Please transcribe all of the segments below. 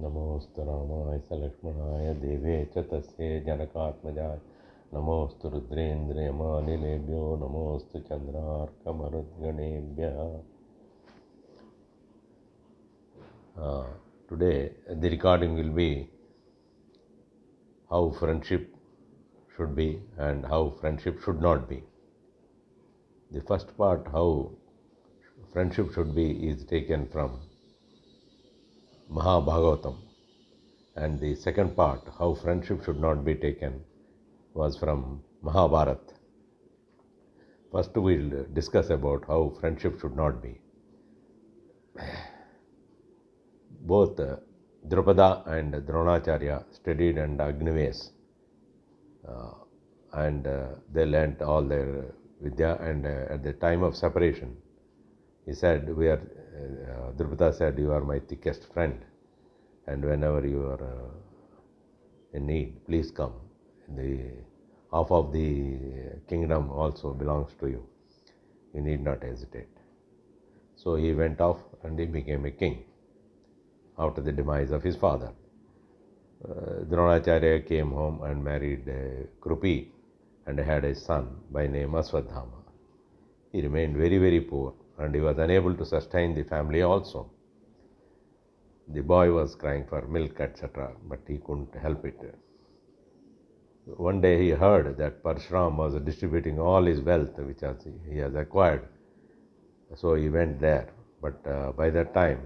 नमोऽस्तु रामाय स लक्ष्मणाय देवे च तस्यै जनकात्मजाय नमोऽस्तु रुद्रेन्द्रयमानिलेभ्यो नमोऽस्तु चन्द्रार्कमरुद्गणेभ्यः. Today the recording will be how friendship should be and how friendship should not be. The first part, how friendship should be, is taken from Mahabhagavatam, and the second part, how friendship should not be taken, was from Mahabharatam. First we'll discuss about how friendship should not be. Both Drupada and Dronacharya studied under Agnivesh, and they learnt all their Vidya, and at the time of separation, he said, Drupada said, "You are my thickest friend, and whenever you are in need, please come. Half of the kingdom also belongs to you. You need not hesitate." So he went off and he became a king after the demise of his father. Dronacharya came home and married Krupi and had a son by name Aswadhama. He remained very, very poor and he was unable to sustain the family also. The boy was crying for milk, etc., but he couldn't help it. One day he heard that Parshuram was distributing all his wealth which he has acquired. So he went there. But by that time,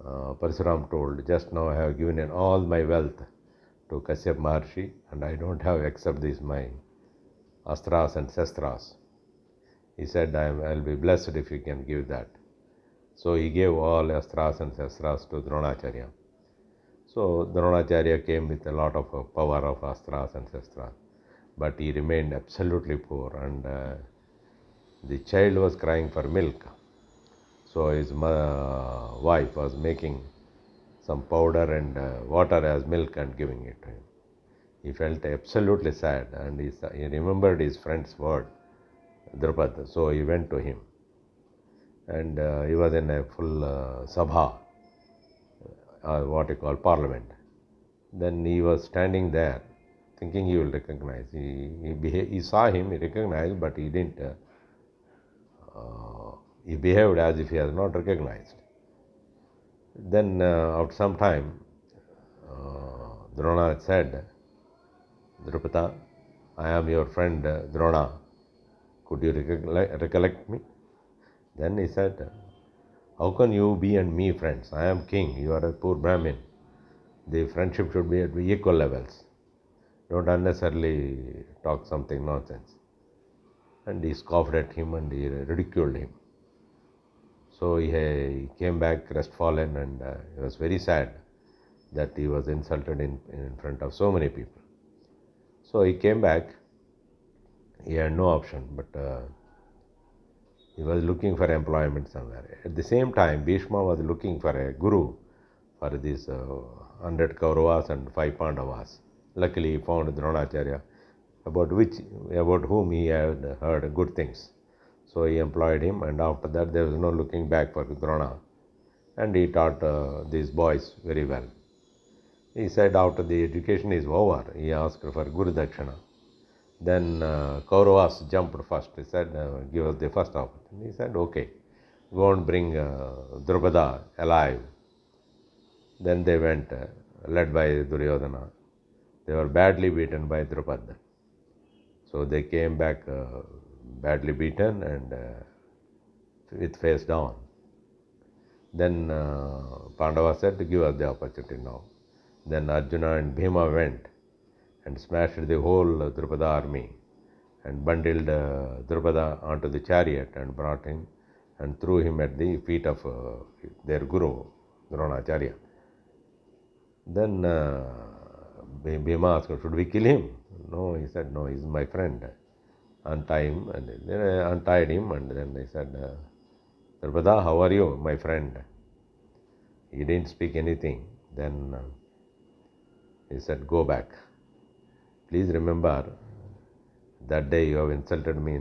Parshuram told, "Just now I have given in all my wealth to Kashyap Maharshi, and I don't have except these my astras and shastras." He said, "I'll be blessed if you can give that." So he gave all astras and shastras to Dronacharya. So Dronacharya came with a lot of power of astras and shastras, but he remained absolutely poor, and the child was crying for milk. So his wife was making some powder and water as milk and giving it to him. He felt absolutely sad, and he remembered his friend's word, Drupada. So he went to him, and he was in a full sabha, what you call parliament. Then he was standing there, thinking he will recognize. He saw him, he recognized, but he didn't. He behaved as if he has not recognized. Then after some time, Drona said, "Drupada, I am your friend Drona. Could you recollect me?" Then he said, "How can you be and me friends? I am king, you are a poor Brahmin. The friendship should be at equal levels. Don't unnecessarily talk something nonsense." And he scoffed at him and he ridiculed him. So he came back crestfallen, and he was very sad that he was insulted in front of so many people. So he came back. He had no option, but he was looking for employment somewhere. At the same time, Bhishma was looking for a guru for these 100 Kauravas and 5 Pandavas. Luckily, he found Dronacharya, about whom he had heard good things. So he employed him, and after that there was no looking back for Drona, and he taught these boys very well. He said after the education is over, he asked for Guru Dakshina. Then Kauravas jumped first. He said, "Give us the first opportunity." He said, "Okay, go and bring Drupada alive." Then they went, led by Duryodhana. They were badly beaten by Drupada. So they came back badly beaten and with face down. Then Pandava said, "Give us the opportunity now." Then Arjuna and Bhima went and smashed the whole Drupada army and bundled Drupada onto the chariot and brought him and threw him at the feet of their guru, Dronacharya. Then Bhima asked, "Should we kill him?" No, he said, "No, he's my friend. Untie him." And they untied him, and then they said, "Drupada, how are you, my friend?" He didn't speak anything. Then he said, "Go back. Please remember that day you have insulted me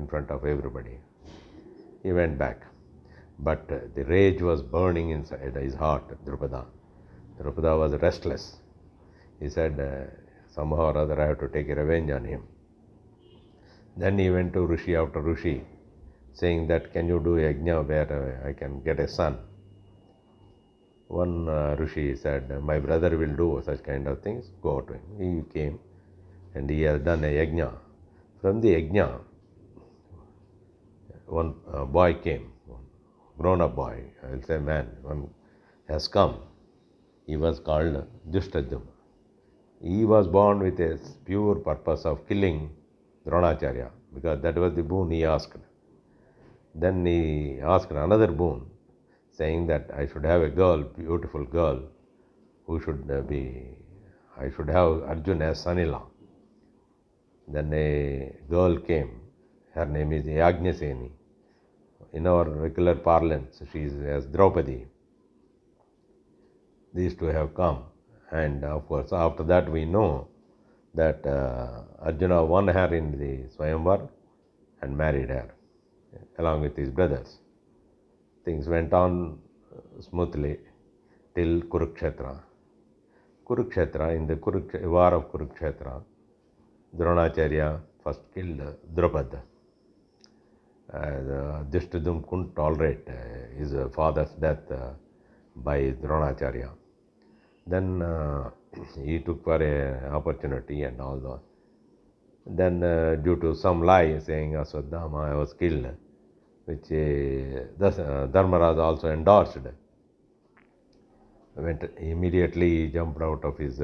in front of everybody." He went back. But the rage was burning inside his heart, Drupada. Drupada was restless. He said, somehow or other I have to take a revenge on him. Then he went to Rishi after Rishi, saying that, can you do a yajna where I can get a son? One Rishi said, my brother will do such kind of things, go to him. He came and he has done a yajna. From the yajna, one boy came, grown-up boy, I will say man, one has come. He was called Dushtadhyum. He was born with a pure purpose of killing Dronacharya, because that was the boon he asked. Then he asked another boon, saying that I should have a girl, beautiful girl, who should I should have Arjuna as son-in-law. Then a girl came, her name is Yajnaseni. In our regular parlance, she is as Draupadi. These two have come, and of course after that we know that Arjuna won her in the Swayamvar and married her along with his brothers. Things went on smoothly till Kurukshetra. In the war of Kurukshetra, Dronacharya first killed Drupada. Drishtadum couldn't tolerate his father's death by Dronacharya. Then he took for an opportunity and all that. Then due to some lie saying Aswadhama was killed, which Dharmaraj also endorsed, immediately jumped out of his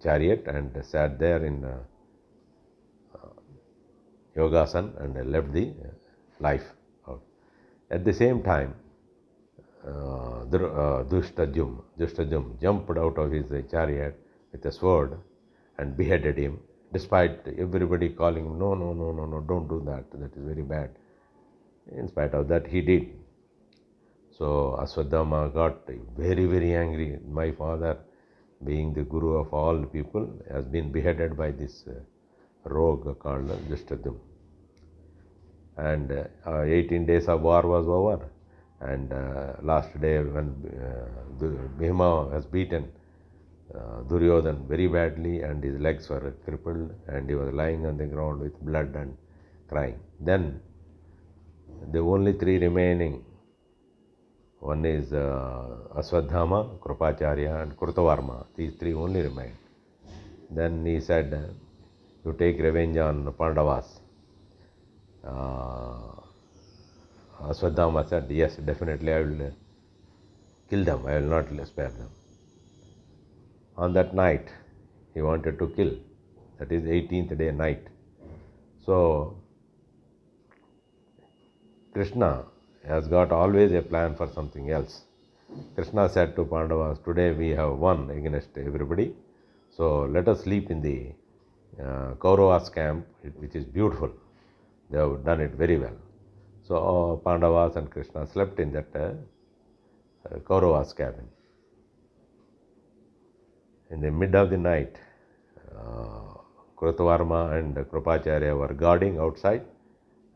chariot and sat there in Yogasan and left the life out. At the same time, Dushtadhyum jumped out of his chariot with a sword and beheaded him, despite everybody calling him, no, don't do that, that is very bad. In spite of that, he did. So Aswadhama got very, very angry. My father, being the guru of all people, has been beheaded by this rogue called Dushtadhyum. And 18 days of war was over. And last day when Bhima was beaten Duryodhan very badly and his legs were crippled and he was lying on the ground with blood and crying. Then the only three remaining, one is Aswadhama, Krupacharya and Krutavarma. These three only remained. Then he said, you take revenge on Pandavas. Aswadhama said, yes, definitely I will kill them, I will not spare them. On that night, he wanted to kill. That is 18th day night. So, Krishna has got always a plan for something else. Krishna said to Pandavas, today we have won against everybody. So, let us sleep in the Kauravas camp, which is beautiful. They have done it very well. So, Pandavas and Krishna slept in that Kauravas cabin. In the mid of the night, Krutavarma and Krupacharya were guarding outside,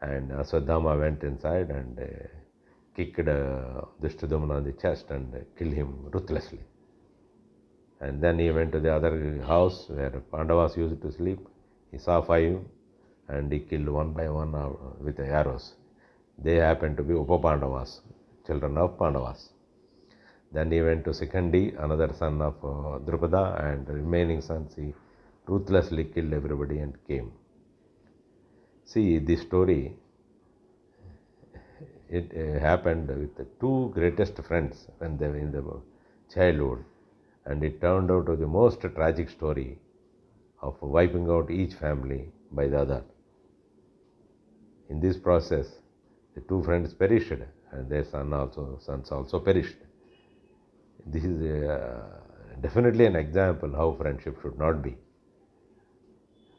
and Aswadhama went inside and kicked Drishtadhyumna on the chest and killed him ruthlessly. And then he went to the other house where Pandavas used to sleep. He saw 5 and he killed one by one with arrows. They happened to be Upapandavas, children of Pandavas. Then he went to Sikandi, another son of Drupada, and the remaining sons he ruthlessly killed everybody and came. See, this story, it happened with the two greatest friends when they were in the childhood, and it turned out to the most tragic story of wiping out each family by the other. In this process, the two friends perished, and their sons also perished. This is definitely an example how friendship should not be.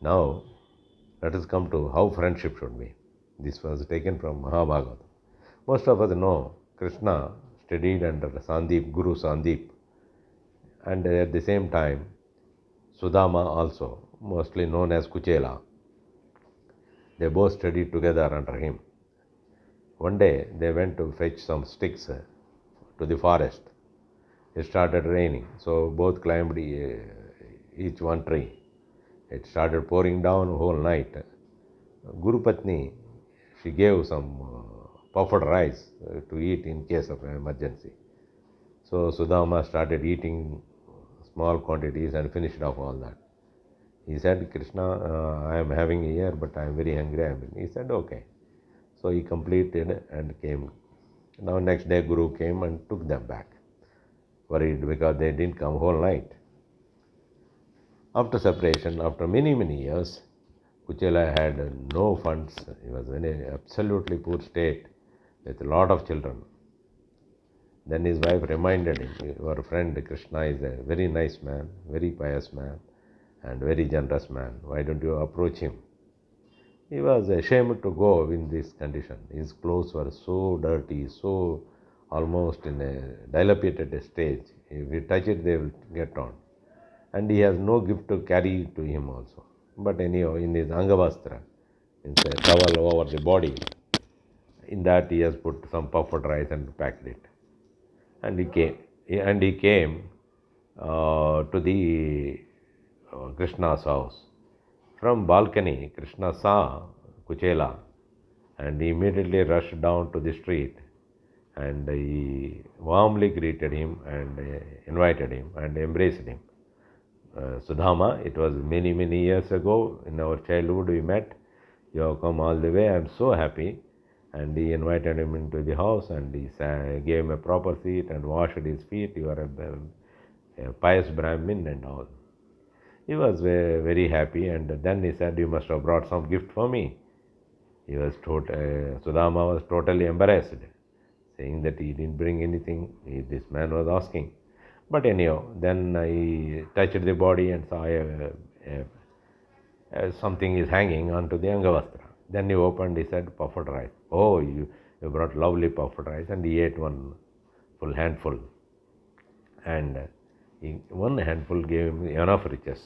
Now, let us come to how friendship should be. This was taken from Mahabhagavatam. Most of us know Krishna studied under Sandip, Guru Sandip, and at the same time, Sudama also, mostly known as Kuchela. They both studied together under him. One day, they went to fetch some sticks to the forest. it started raining. So both climbed each one tree. It started pouring down whole night. Guru Patni, she gave some puffed rice to eat in case of an emergency. So Sudama started eating small quantities and finished off all that. He said, Krishna, I am having here, but I am very hungry. He said, okay. So he completed and came. Now next day Guru came and took them back, worried because they didn't come whole night. After separation, after many, many years, Kuchela had no funds. He was in an absolutely poor state with a lot of children. Then his wife reminded him, your friend Krishna is a very nice man, very pious man, and very generous man. Why don't you approach him? He was ashamed to go in this condition. His clothes were so dirty, so almost in a dilapidated stage. If you touch it, they will get torn. And he has no gift to carry to him also. But anyhow, in his Angavastra, in a towel over the body, in that he has put some puffed rice and packed it. And he came to the Krishna's house. From balcony, Krishna saw Kuchela and he immediately rushed down to the street and he warmly greeted him and invited him and embraced him. Sudama, it was many, many years ago in our childhood we met. You have come all the way. I am so happy. And he invited him into the house and he gave him a proper seat and washed his feet. You are a pious Brahmin and all. He was very happy, and then he said, you must have brought some gift for me. He was Sudama was totally embarrassed, saying that he didn't bring anything. This man was asking. But anyhow, then I touched the body and saw something is hanging onto the Angavastra. Then he opened, he said, puffed rice. Oh, you brought lovely puffed rice, and he ate one full handful. And one handful gave him enough riches.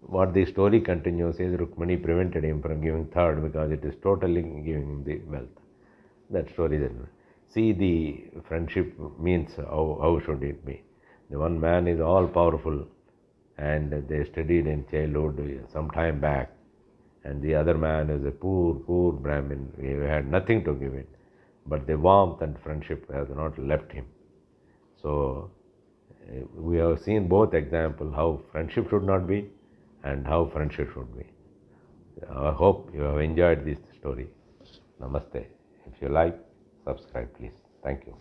What the story continues is Rukmani prevented him from giving third because it is totally giving him the wealth. That story then. See, the friendship means how should it be? The one man is all powerful and they studied in childhood some time back, and the other man is a poor Brahmin. He had nothing to give it, but the warmth and friendship has not left him. So we have seen both examples how friendship should not be and how friendship should be. I hope you have enjoyed this story. Namaste. If you like, subscribe please. Thank you.